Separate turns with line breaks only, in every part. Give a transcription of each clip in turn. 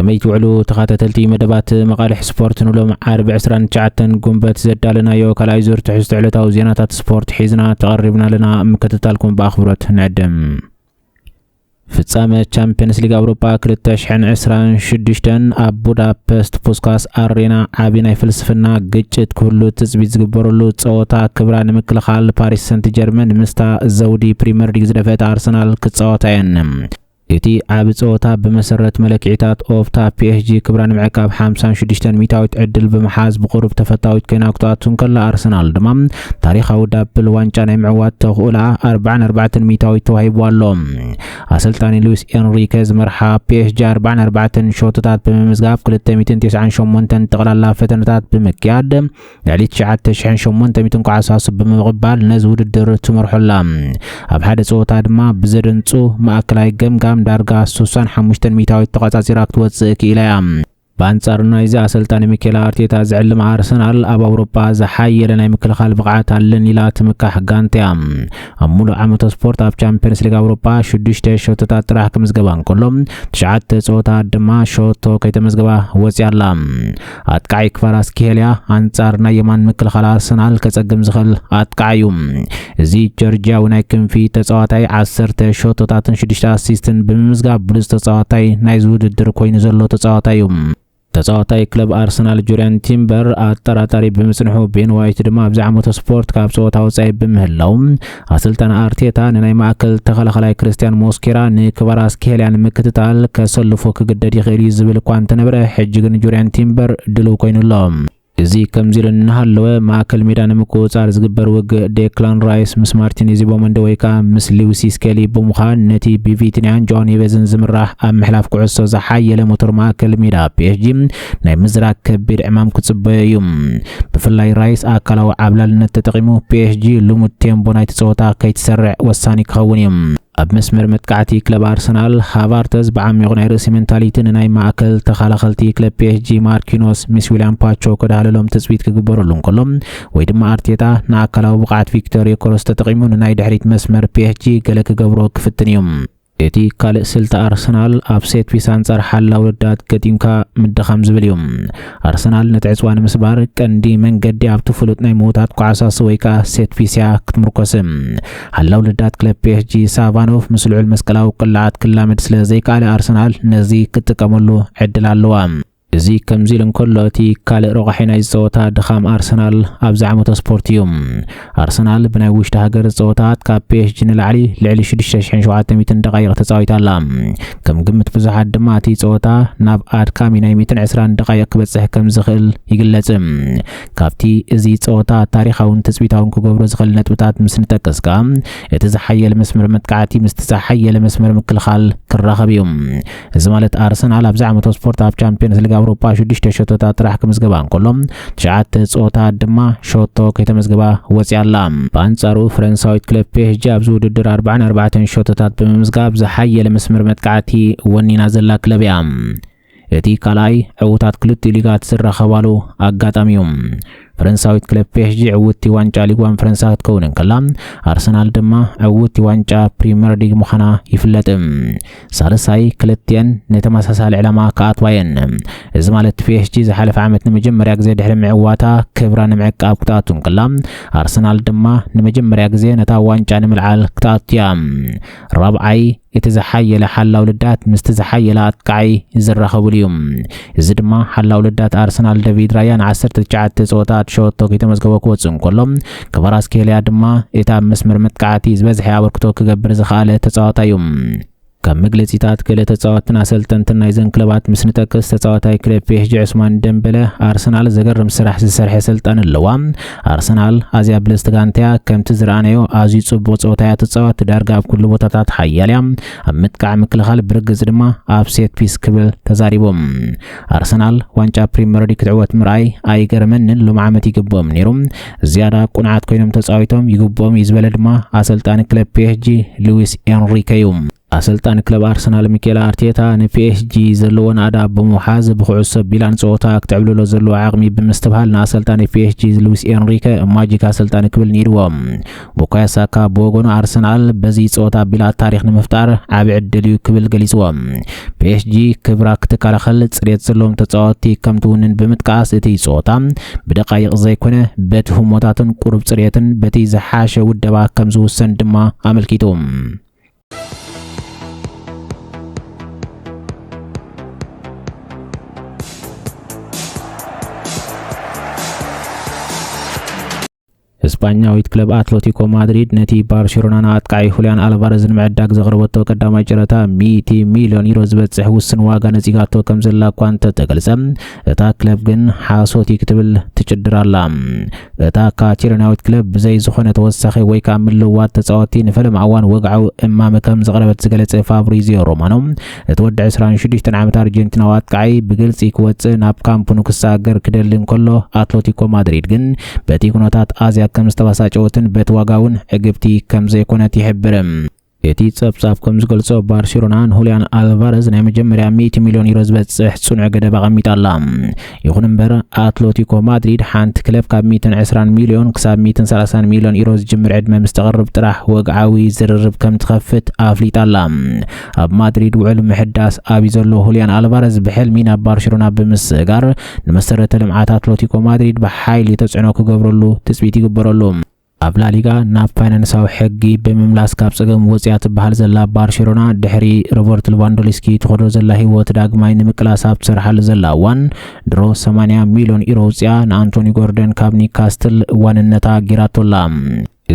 كميت وعلو تخاتتلتي مدبات مقالح سبورت نلوم عارب 29 قنبت زدالنا يو كالايزور تحست علتا وزيانات سبورت حيزنا تقربنا لنا مكتتالكم بأخبرات نعدم ፍጻሜ ቻምፒየንስ ሊግ አውሮፓ 2026 ኣብ ቡዳፔስት ፑስካስ አሬና ዓቢናይ ፍልስፍና ግጭት ኩሉ ትጽቢት ዝግበረሉ ጸወታ ክብራ ንምክልኻል ፓሪስ ሰንት ጀርመን ምስታ ዘውዲ ፕሪሚየር ሊግ ዝደፈት አርሰናል ክጻወታየን እቲ ዓብ ጸወታ በመሰረት መለክዒታት ኦፍታ ፒኤስጂ ክብራ ንምዕቃብ 56 ሚታዊት ዕድል በመሓዝ ብቁርብ ተፈታዊት ከናቅጣቱን ከላ አርሰናል ድማ ታሪኻዊ ዳብል ዋንጫ ናይ ምዕዋት ተኽኡላ 44 ሚታዊት ተዋሂቡ ኣሎ አሰልጣኒ ሉዊስ ኤንሪኬ ዝመርሓ ፒኤስጂ 44 ሾትታት በመምዝጋብ 298 ጠቕላላ ፈተነታት በመክያድ ልዕሊ 9800 ኳዓሳሱ በመቕባል ነዚ ውድድር ትመርሖላ ኣብ ሓደ ጸወታ ድማ ብዘደንጹ ማእከላይ ገምጋም ዳርጋ 65 ሚታዊት ተቐጻጺራ ክትወጽእ ክኢላያ በአንጻርና እዚ አሰልጣኒ ሚኬል አርቴታ ዝዕልም አርሰናል ኣብ አውሮፓ ዝሓየለ ናይ ምክልኻል ብቕዓት አለን ኢላ ትምካሕ ጋንቲያ ኣብ ሙሉእ ዓመት ስፖርት ኣብ ቻምፒየንስ ሊግ አውሮፓ 6 ሾትታት ጥራሕ ክምዝገባ እንከሎ 9 ጸወታ ድማ ሾቶ ከይተመዝገባ ወጽያላ ኣጥቃዒ ክቫራትስኬልያ አንጻር ናይ የማን ምክልኻል አርሰናል ከጸግም ዝኽእል ኣጥቃዒ እዚ ጆርጂያዊ ናይ ክንፊ ተጻዋታይ 10 ሾቶታትን 6 አሲስትን ብምዝጋብ ብሉጽ ተጻዋታይ ናይ ዝውድድር ኮይኑ ዘሎ ተጻዋታይ ተጻዋታይ ክለብ አርሰናል ጁሪያን ቲምበር አጠራጣሪ በመጽንሑ ቤን ዋይት ድማ ኣብ ዓመት ስፖርት ካብ ጸወታ ወጻኢ በምህላው አሰልጣን አርቴታ ናይ ማእከል ተኸላኻላይ ክርስቲያን ሞስኬራ ንክቫራትስኬልያ ምክትታል ከሰልፎ ክግደድ ይኽእል ዝብል እኳ እንተነበረ ሕጂ ግን ጁሪያን ቲምበር ድልው ኮይኑሎ እዚ ከምዚል እናሃለወ ማእከል ሜዳ ንምቁጻር ዝግበር ወግ ዴክላን ራይስ ምስ ማርቲን ዚቦመንደ ወይካ ምስ ሉዊስ ስኬሊ ብምዃን ነቲ ቢቪቲኒያን ጆን ኢቨዝን ዝምራሕ ኣብ ምሕላፍ ኩዕሶ ዝሓየለ ሞተር ማእከል ሜዳ ፒኤስጂ ናይ ምዝራቅ ከቢድ ዕማም ክጽበዮ እዩ ብፍላይ ራይስ ኣካላዊ ዓብላልነት ተጠቂሙ ፒኤስጂ ልሙድ ቴምቦ ናይ ተጸወታ ከይትሰርዕ ወሳኒ ክኸውን እዩ ኣብ መስመር መጥቃዕቲ ክለብ አርሰናል ሃቫርተዝ ብዓሚቕ ናይ ርእሲ ሜንታሊቲን ናይ ማእከል ተኸላኸልቲ ክለብ ፒኤስጂ ማርኪኖስ ሚስ ዊሊያም ፓቾ ከዳህለሎም ተጽቢት ክግበረሉ እንከሎም ወይ ድማ አርቴታ ንኣካላዊ ብቕዓት ቪክቶር ዮከረስ ተጠቂሙ ናይ ድሕሪት መስመር ፒኤስጂ ገለ ክገብሮ ክፍትን እዩ እቲ ካልእ ስልቲ አርሰናል ኣብ ሴት ፒስ አንጻር ሓላው ልዳት ገጢምካ ምድኻም ዝብል እዩ አርሰናል ነቲ ዕጽዋን ምስባር ቀንዲ መንገዲ ኣብ ትፍሉጥ ናይ ሞታት ኳዓሳስ ወይካ ሴት ፒስያ ክትምርኮስ ሓላው ልዳት ክለብ ፒኤስጂ ሳቫኖቭ ምስ ልዑል መስቀላዊ ቅልዓት ክላመድ ስለ ዘይከኣለ አርሰናል ነዚ ክትጥቀመሉ ዕድል ኣለዋ እዚ ከምዚል እንከሎ እቲ ካልእ ረቑሒ ናይ ጸወታ ድኻም አርሰናል ኣብ ዓመት ስፖርት እዩ አርሰናል ብናይ ውሽጢ ሃገር ጸወታት ካብ ፒኤስጂ ንላዕሊ ልዕሊ 6700 ደቂቕ ተጻዊታላ ከም ግምት ብዙሓት ድማ እቲ ጸወታ ናብ ኣድካሚ ናይ 120 ደቂቕ ክበጽሕ ከም ዝኽእል ይግለጽ ካብቲ እዚ ጸወታ ታሪኻውን ተጽቢታውን ክገብሮ ዝኽእል ነጥብታት ምስ ንጠቅስካ እቲ ዝሓየለ መስመር መጥቃዕቲ ምስ ዝሓየለ መስመር ምክልኻል ክራኸብ እዩ እዚ ማለት አርሰናል ኣብ ዓመት ስፖርት ኣብ ቻምፒየንስ ሊግ አውሮፓ 6 ሾቶታት ጥራሕ ክምዝገባ እንከሎ 9 ጸወታት ድማ ሾቶ ከይተመዝገባ ወጽያላ በአንጻሩ ፈረንሳዊት ክለብ ፒኤስጂ ኣብ ውድድር 44 ሾቶታት ብምዝጋብ ዝሓየለ መስመር መጥቃዕቲ ወኒና ዘላ ክለብ እያ እቲ ካልኣይ ዕውታት ክልተ ሊጋት ዝረኸባሉ ኣጋጣሚ እዩ ፈረንሳዊት ክለብ ፒኤስጂ ዕውቲ ዋንጫ ሊግ ዋን ፈረንሳ ክትከውን እንከላ አርሰናል ድማ ዕውቲ ዋንጫ ፕሪሚየር ሊግ ምዃና ይፍለጥ ሳልሳይ ክልቲአን ነተመሳሳሊ ዕላማ ከኣትዋየን እዚ ማለት ፒኤስጂ ዝሓለፈ ዓመት ንመጀመርያ ግዜ ድሕሪ ምዕዋታ ክብራ ንምዕቃብ ክትኣቱ እንከላ አርሰናል ድማ ንመጀመርያ ግዜ ነታ ዋንጫ ንምልዓል ክትኣትያ ራብዓይ እቲ ዝሓየለ ሓላው ልዳት ምስቲ ዝሓየለ ኣጥቃዒ ዝራኸቡሉ እዩ እዚ ድማ ሓላው ልዳት አርሰናል ዴቪድ ራያን 19 ጸወታት ሾቶ ከይተመዝገበ ክወጽእ እንከሎ ክቫራትስኬልያ ድማ እቲ ኣብ መስመር መጥቃዕቲ ዝበዝሐ ኣበርክቶ ክገብር ዝኽኣለ ተጻዋታይ እዩ ካብ መግለጺታት ገለ ተጻዋትን ኣሰልጠንትን ናይ ዘን ክለባት ምስ ንጠቅስ ተጻዋታይ ክለብ ፒኤስጂ ዑስማን ደምበለ አርሰናል ዘገርም ስራሕ ዝሰርሐ ስልጣን ኣለዋ አርሰናል ኣዝያ ብልስቲ ጋንቲያ ከምቲ ዝረኣናዮ ኣዝዩ ጽቡቕ ጸወታ ተጻዋት ዳርጋ ኣብ ኩሉ ቦታታት ሓያልያ ኣብ ምጥቃዕ ምክልኻል ብርግጽ ድማ ኣብ ሴት ፒስ ክብል ተዛሪቦም አርሰናል ዋንጫ ፕሪሚየር ሊግ ክትዕወት ምርኣይ ኣይገርመንን ሎም ዓመት ይግብኦም ነይሩ ዝያዳ ቁንዓት ኮይኖም ተጻዊቶም ይግብኦም ይዝበለ ድማ ኣሰልጣኒ ክለብ ፒኤስጂ ሉዊስ ኤንሪኬ እዩ አሰልጣኝ ክለብ አርሰናል ሚኬል አርቴታ ንፒኤስጂ ዘለዎን አዳብ በመሓዝ ብኩዕሶ ቢላን ጾታ ክትዕብልሎ ዘሎ ዓቕሚ ብምስትብሃል ንአሰልጣኝ ፒኤስጂ ሉዊስ ኤንሪኬ ማጂክ አሰልጣኝ ክብል ነይርዎም። ቡካዮ ሳካ ብወገኑ አርሰናል በዚ ጾታ ቢላ ታሪክ ንምፍጣር ዓቢ ዕድል እዩ ክብል ገሊጽዎም። ፒኤስጂ ክብራ ክትከላኸል ጽሬት ዘለዎም ተጻዋቲ ከምትውንን ብምጥቃስ እቲ ጾታ ብደቃይቕ ዘይኮነ በቲ ህሞታትን ቁሩብ ጽሬትን በቲ ዝሓሸ ውደባ ከም ዝውሰን ድማ ኣመልኪቶም። እስፓኛዊት ክለብ አትሌቲኮ ማድሪድ ነቲ ባርሴሎና አጥቃይ ሁሊያን አልቫሬዝን ምዕዳግ ዘቅርበቶ ቀዳማይ ጨረታ 100 ሚሊዮን ዩሮ ዝበጽሕ ውስን ዋጋ ነጺጋቶ ከም ዘላ እኳ ተገልጸ። እታ ክለብ ግን ሓሶት ክትብል ትጭድራላ። እታ ካታላናዊት ክለብ ብዘይ ዝኾነ ተወሳኺ ወይ ከዓ ምልውዋጥ ተጻዋቲ ንፈለም እዋን ወግዓው እማመ ከም ዘቅረበት ዝገለጸ ፋብሪዚዮ ሮማኖ እቲ ወዲ 26 ዓመት አርጀንቲናዊ አጥቃይ ብግልጽ ክወጽእ ናብ ካምፕ ኑ ክሳገር ክደሊ እንከሎ አትሌቲኮ ማድሪድ ግን በቲ ኩነታት አዝያ ከም ዝተባሳጨወትን በትዋጋውን ዕግብቲ ከም ዘይኮነት ይሕብርም። እቲ ጸብጻብ ከም ዝገልጾ ባርሴሎና ሁሊያን አልቫሬዝ ናይ መጀመርያ 100 ሚሊዮን ዩሮ ዝበጽሕ ጽኑዕ ገደብ ኣቐሚጣላ። ይኹን እምበር አትሌቲኮ ማድሪድ ሓንቲ ክለብ ካብ 120 ሚሊዮን ክሳብ 130 ሚሊዮን ዩሮ ዝጅምር ዕድመ ምስ ተቐርብ ጥራሕ ወግዓዊ ዝርርብ ከም ትኸፍት ኣፍሊጣላ። ኣብ ማድሪድ ውዕል ምሕዳስ ኣብይ ዘሎ ሁሊያን አልቫሬዝ ብሕልሚ ናብ ባርሴሎና ብምስጋር ንመሰረተ ልምዓት አትሌቲኮ ማድሪድ ብሓይሊ ተጽዕኖ ክገብረሉ ትጽቢት ይግበረሉ። ኣብ ላሊጋ ናብ ፋይናንሳዊ ሕጊ ብምምላስ ካብ ጽገም ወጽያ ትበሃል ዘላ ባርሴሎና ድሕሪ ሮበርት ሌቫንዶቭስኪ ትኸዶ ዘላ ህይወት ዳግማይ ንምቅላስ ኣብ ትሰርሓሉ ዘላ እዋን ድሮ 80 ሚሊዮን ዩሮ ወጽያ ንአንቶኒ ጎርደን ካብ ኒውካስትል ዋንነታ ጌራቶላ።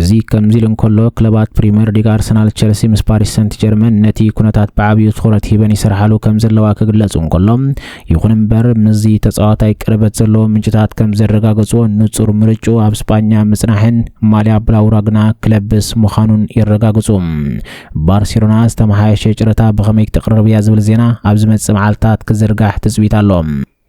እዚ ከምዚል እንከሎ ክለባት ፕሪሚየር ሊግ አርሰናል፣ ቸልሲ ምስ ፓሪስ ሰንት ጀርመን ነቲ ኩነታት ብዓብዩ ትኹረት ሂበን ይሰርሓሉ ከም ዘለዋ ክግለጹ እንከሎ ይኹን እምበር ምዚ ተጻዋታይ ቅርበት ዘለዎ ምንጭታት ከም ዘረጋገጽዎ ንጹር ምርጩ ኣብ ስፓኛ ምጽናሕን ማልያ ብላውራግና ክለብስ ምዃኑን ይረጋግጹ። ባርሴሎና ዝተመሓየሸ ጨረታ ብኸመይ ክትቅርብ እያ ዝብል ዜና ኣብ ዝመጽእ መዓልታት ክዝርጋሕ ትጽቢት ኣሎ።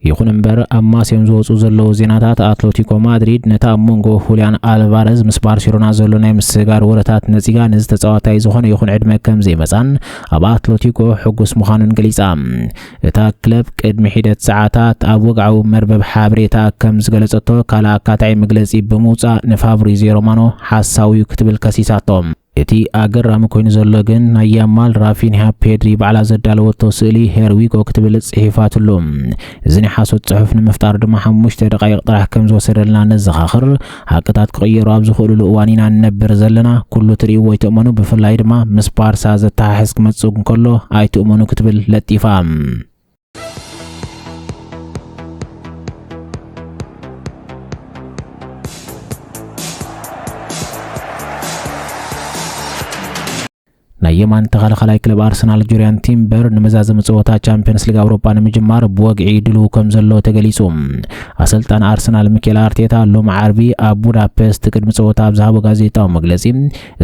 ይኹን እምበር ኣብ ማስዮም ዝወጹ ዘለዉ ዜናታት አትሌቲኮ ማድሪድ ነታ ሞንጎ ሁሊያን አልቫሬዝ ምስ ባርሴሎና ዘሎ ናይ ምስጋር ወረታት ነጺጋ ነዚ ተጻዋታይ ዝኾነ ይኹን ዕድመ ከም ዘይመጻን ኣብ አትሌቲኮ ሕጉስ ምዃኑን ገሊጻ። እታ ክለብ ቅድሚ ሒደት ሰዓታት ኣብ ወግዓዊ መርበብ ሓበሬታ ከም ዝገለጸቶ ካልእ ኣካታዒ መግለጺ ብምውጻእ ንፋብሪዚዮ ሮማኖ ሓሳዊዩ ክትብል ከሲሳቶም። እቲ ኣገራሚ ኮይኑ ዘሎ ግን ናይ ያማል፣ ራፊንሃ፣ ፔድሪ ባዕላ ዘዳለወቶ ስእሊ ሄርዊጎ ክትብል ጽሒፋትሉ። እዚ ናይ ሓሶት ጽሑፍ ንምፍጣር ድማ 5 ደቂቕ ጥራሕ ከም ዝወሰደልና ነዘኻኽር። ሓቅታት ክቕየሩ ኣብ ዝኽእሉሉ እዋን ኢና ንነብር ዘለና። ኩሉ ትርእይዎ ይትእመኑ፣ ብፍላይ ድማ ምስ ባርሳ ዘተሓሕዝ ክመጽእ እንከሎ ኣይትእመኑ ክትብል ለጢፋ። ናይ የማን ተኸላኻላይ ክለብ አርሰናል ጁሪያን ቲምበር ንመዛዘም ጸወታ ቻምፒየንስ ሊግ አውሮፓ ንምጅማር ብወግዒ ድሉ ከም ዘሎ ተገሊጹ። አሰልጣኝ አርሰናል ሚኬል አርቴታ ሎም ዓርቢ ኣብ ቡዳፔስት ቅድሚ ጸወታ ኣብ ዝሃቦ ጋዜጣዊ መግለጺ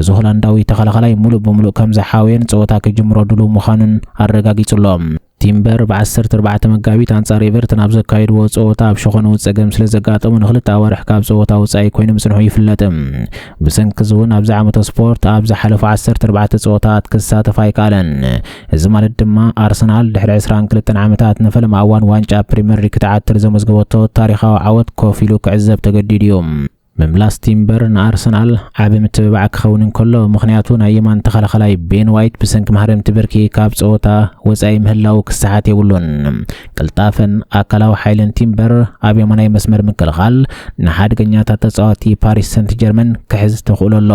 እዚ ሆላንዳዊ ተኸላኻላይ ሙሉእ ብምሉእ ከም ዝሓወየን ጸወታ ክጅምሮ ድሉ ምዃኑን ኣረጋጊጹሎም። ቲምበር ብ14 መጋቢት አንጻር ኤቨርተን ኣብ ዘካየድዎ ጸወታ ኣብ ሸኾነ ውጽገም ስለ ዘጋጠሙ ንኽልተ ኣዋርሕ ካብ ጸወታ ወጻኢ ኮይኑ ምጽንሑ ይፍለጥ። ብሰንኪ እውን ኣብዚ ዓመተ ስፖርት ኣብ ዝሓለፉ 14 ጸወታት ክሳተፍ ኣይከኣለን። እዚ ማለት ድማ አርሰናል ድሕሪ 22 ዓመታት ንፈለማ እዋን ዋንጫ ፕሪሚየር ሊግ ክትዓትር ዘመዝገበቶ ታሪኻዊ ዓወት ኮፍ ኢሉ ክዕዘብ ተገዲዱ እዩ። መምላስ ቲምበር ንአርሰናል ዓቢ ምትብባዕ ክኸውን እንከሎ ምኽንያቱ ናይ የማን ተኸላኻላይ ቤን ዋይት ብሰንኪ ማህረምቲ ብርኪ ካብ ጸወታ ወጻኢ ምህላው ክሳሓት የብሉን። ቅልጣፈን ኣካላዊ ሓይልን ቲምበር ኣብ የማናይ መስመር ምክልኻል ንሓደገኛታት ተጻዋቲ ፓሪስ ሰንት ጀርመን ክሕዝ ተኽእሎ ኣሎ።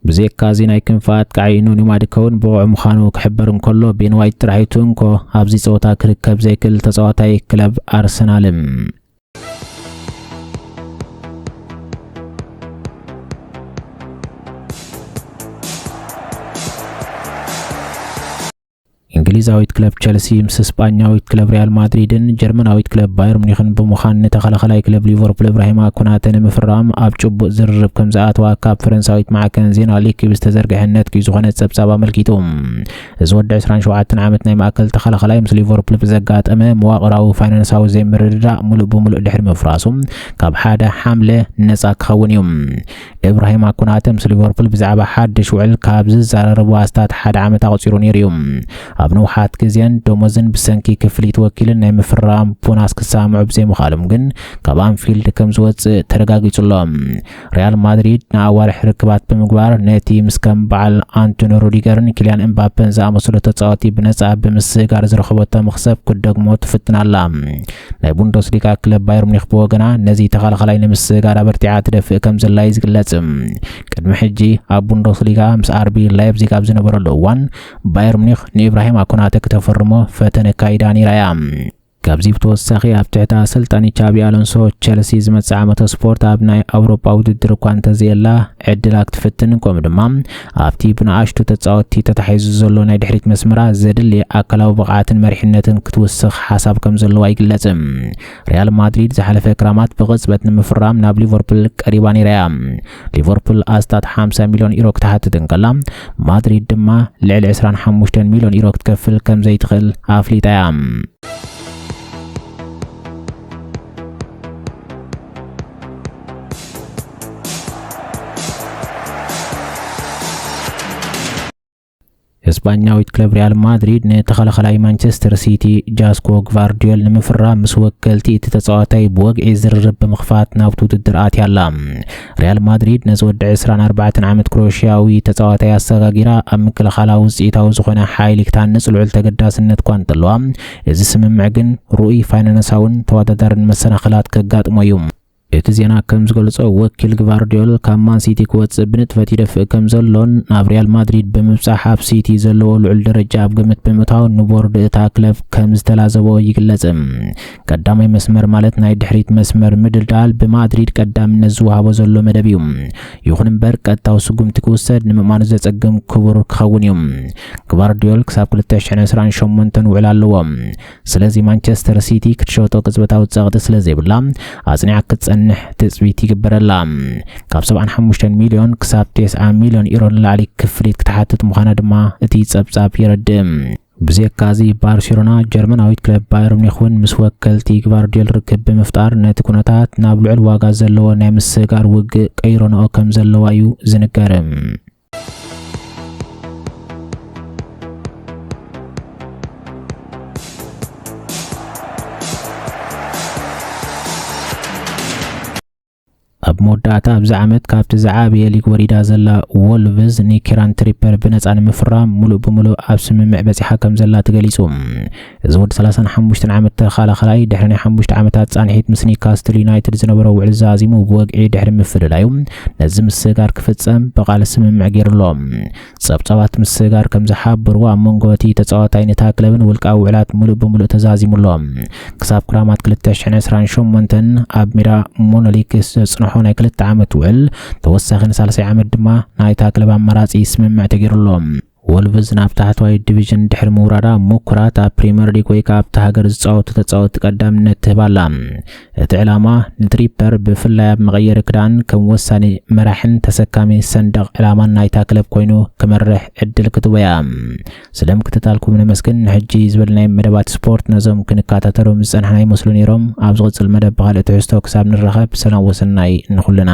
ብዘይካ እዚ ናይ ክንፋ ኣጥቃዒ ኖኒ ማድከውን ብቑዕ ምዃኑ ክሕበር እንከሎ ቤን ዋይት ጥራሒቱ እንኮ ኣብዚ ጸወታ ክርከብ ዘይክእል ተጻዋታይ ክለብ አርሰናል። እንግሊዛዊት ክለብ ቸልሲ ምስ ስፓኛዊት ክለብ ሪያል ማድሪድን ጀርመናዊት ክለብ ባየር ሙኒኽን በመኻን ተኸላኸላይ ክለብ ሊቨርፑል ኢብራሂማ ኮናተን ምፍራም ኣብ ጭቡጥ ዝርርብ ከም ዝኣተዋ ካብ ፈረንሳዊት ማዕከን ዜና ሊክ ብዝተዘርግሐነት ዝኾነ ጸብጻብ ኣመልኪቶም እዚ ወዲ 27 ዓመት ናይ ማዕከል ተኸላኸላይ ምስ ሊቨርፑል ብዘጋጠመ መዋቕራዊ ፋይናንሳዊ ዘይምርድዳእ ሙሉእ ብሙሉእ ድሕሪ ምፍራሱም ካብ ሓደ ሓምለ ነፃ ክኸውን እዩ ኢብራሂማ ኮናተ ምስ ሊቨርፑል ብዛዕባ ሓድሽ ውዕል ካብ ዝዛረቡ ኣስታት ሓደ ዓመት ኣቕፂሩ ነይሩ እዩ ኣብ ነውሓት ግዜን ደሞዝን ብሰንኪ ክፍሊት ወኪልን ናይ ምፍራም ቦናስ ክሳምዑ ብዘይምኻሎም ግን ካብ አንፊልድ ከም ዝወፅእ ተረጋጊጹሎም ሪያል ማድሪድ ንኣዋርሕ ርክባት ብምግባር ነቲ ምስከም በዓል አንቶኒ ሩዲገርን ኪልያን ኤምባፔን ዝኣመሰሉ ተጻዋቲ ብነፃ ብምስጋር ዝረኸበቶ መኽሰብ ክደግሞ ትፍትናላ ናይ ቡንደስሊጋ ክለብ ባየር ሙኒኽ ብወገና ነዚ ተኸላኸላይ ንምስጋር ኣበርቲዓ ትደፍእ ከም ዘላ ይዝግለጽ ቅድሚ ሕጂ ኣብ ቡንደስሊጋ ምስ አርቢ ላይፕዚግ ኣብ ዝነበረሉ እዋን ባየር ሙኒኽ ንኢብራሂማ ኮናተ ከተፈርሞ ፈተነ ካይዳ ነይራያ ካብዚ ብተወሳኺ ኣብ ትሕቲ ኣሰልጣኒ ቻቢ ኣሎንሶ ቸልሲ ዝመጽእ ዓመተ ስፖርት ኣብ ናይ ኣውሮፓ ውድድር እኳ እንተዘየላ ዕድላ ክትፍትን ከምኡ ድማ ኣብቲ ብንኣሽቱ ተጻወቲ ተታሒዙ ዘሎ ናይ ድሕሪት መስመራ ዘድሊ ኣካላዊ ብቕዓትን መሪሕነትን ክትውስኽ ሓሳብ ከም ዘለዋ ይግለጽ ሪያል ማድሪድ ዝሓለፈ ክራማት ብቕጽበት ንምፍራም ናብ ሊቨርፑል ቀሪባ ነይራያ ሊቨርፑል ኣስታት 50 ሚልዮን ዩሮ ክትሓትትን ከላ ማድሪድ ድማ ልዕሊ 25 ሚልዮን ዩሮ ክትከፍል ከም ዘይትኽእል ኣፍሊጣያ እስፓኛዊት ክለብ ሪያል ማድሪድ ነተኸላኸላይ ማንቸስተር ሲቲ ጃስኮ ግቫርዲዮል ንምፍራም ምስ ወከልቲ እቲ ተጻዋታይ ብወግዒ ዝርርብ ብምኽፋት ናብቲ ውድድር ኣትያላ ሪያል ማድሪድ ነዚ ወዲ 24 ዓመት ክሮኤሽያዊ ተጻዋታይ ኣሰጋጊራ ኣብ ምክልኻላዊ ውፅኢታዊ ዝኾነ ሓይሊ ክታንጽ ልዑል ተገዳስነት እኳ እንተለዋ እዚ ስምምዕ ግን ሩኡይ ፋይናንሳውን ተወዳዳርን መሰናኽላት ከጋጥሞ እዩ እቲ ዜና ከም ዝገልጾ ወኪል ግቫርዲዮል ካብ ማን ሲቲ ክወጽእ ብንጥፈት ይደፍእ ከም ዘሎን ናብ ሪያል ማድሪድ ብምብጻሕ ኣብ ሲቲ ዘለዎ ልዑል ደረጃ ኣብ ግምት ብምእታው ንቦርድ እታ ክለብ ከም ዝተላዘቦ ይግለጽ ቀዳማይ መስመር ማለት ናይ ድሕሪት መስመር ምድልዳል ብማድሪድ ቀዳምነት ዝወሃቦ ዘሎ መደብ እዩ ይኹን እምበር ቀጥታዊ ስጉምቲ ክውሰድ ንምእማኑ ዘጸግም ክቡር ክኸውን እዩ ግቫርዲዮል ክሳብ 2028 ውዕል ኣለዎ ስለዚ ማንቸስተር ሲቲ ክትሸጦ ቅጽበታዊ ጸቕጢ ስለዘይብላ ኣጽኒዓ ክትጸንሕ ትጽቢት ይግበረላ ካብ 75 ሚልዮን ክሳብ 90 ሚልዮን ዩሮ ንላዕሊ ክፍሊት ክትሓትት ምዃና ድማ እቲ ጸብጻብ የረድእ ብዘካዚ ባርሴሎና ጀርመናዊት ክለብ ባየር ሙኒኽ ምስ ወከልቲ ግቫርዲዮል ርክብ ብምፍጣር ነቲ ኩነታት ናብ ልዑል ዋጋ ዘለዎ ናይ ምስጋር ውግእ ቀይሮንኦ ከም ዘለዋ እዩ ዝንገር ኣብ መወዳእታ ኣብዚ ዓመት ካብቲ ዝዓበየ ሊግ ወሪዳ ዘላ ወልቭዝ ኒኪራን ትሪፐር ብነፃ ንምፍራም ሙሉእ ብሙሉእ ኣብ ስምምዕ በፂሓ ከም ዘላ ተገሊጹ እዚ ወዲ 35 ዓመት ተኸላኸላይ ድሕሪ 5 ዓመታት ጻንሒት ምስ ኒውካስትል ዩናይትድ ዝነበረ ውዕል ዛዚሙ ብወግዒ ድሕሪ ምፍልላዩ ነዚ ምስጋር ክፍጸም ብቓል ስምምዕ ገይሩሎም ጸብጻባት ምስጋር ከም ዝሓብርዎ ኣብ መንጎ እቲ ተጻዋታይ ነታ ክለብን ውልቃዊ ውዕላት ሙሉእ ብሙሉእ ተዛዚሙሎም ክሳብ ክራማት 2028 ኣብ ሜዳ ሞኖሊክስ ዘጽንሖ ናይ 2 ዓመት ውዕል ተወሳኺ ን30 ዓመት ድማ ናይታ ክለብ ኣማራጺ ስምምዕ ተገይሩሎም ወልቭዝ ናብ ታሕተዋይ ዲቪዥን ድሕሪ ምውራዳ ሙኩራት ኣብ ፕሪምየር ሊግ ወይ ካብቲ ሃገር ዝጻወቱ ተጻወቲ ቀዳምነት ትህባላ እቲ ዕላማ ንትሪፐር ብፍላይ ኣብ መቐየሪ ክዳን ከም ወሳኒ መራሕን ተሰካሚ ሰንደቕ ዕላማን ናይታ ክለብ ኮይኑ ክመርሕ ዕድል ክትበያ ስለምክትታልኩም ነመስግን ሕጂ ዝበልናይ መደባት ስፖርት ነዞም ክንከታተሎም ዝጸንሐና ይመስሉ ነይሮም ኣብ ዝቕጽል መደብ ብኻልእ ትሕዝቶ ክሳብ ንረኸብ ሰላም ወሰናይ ንኹልና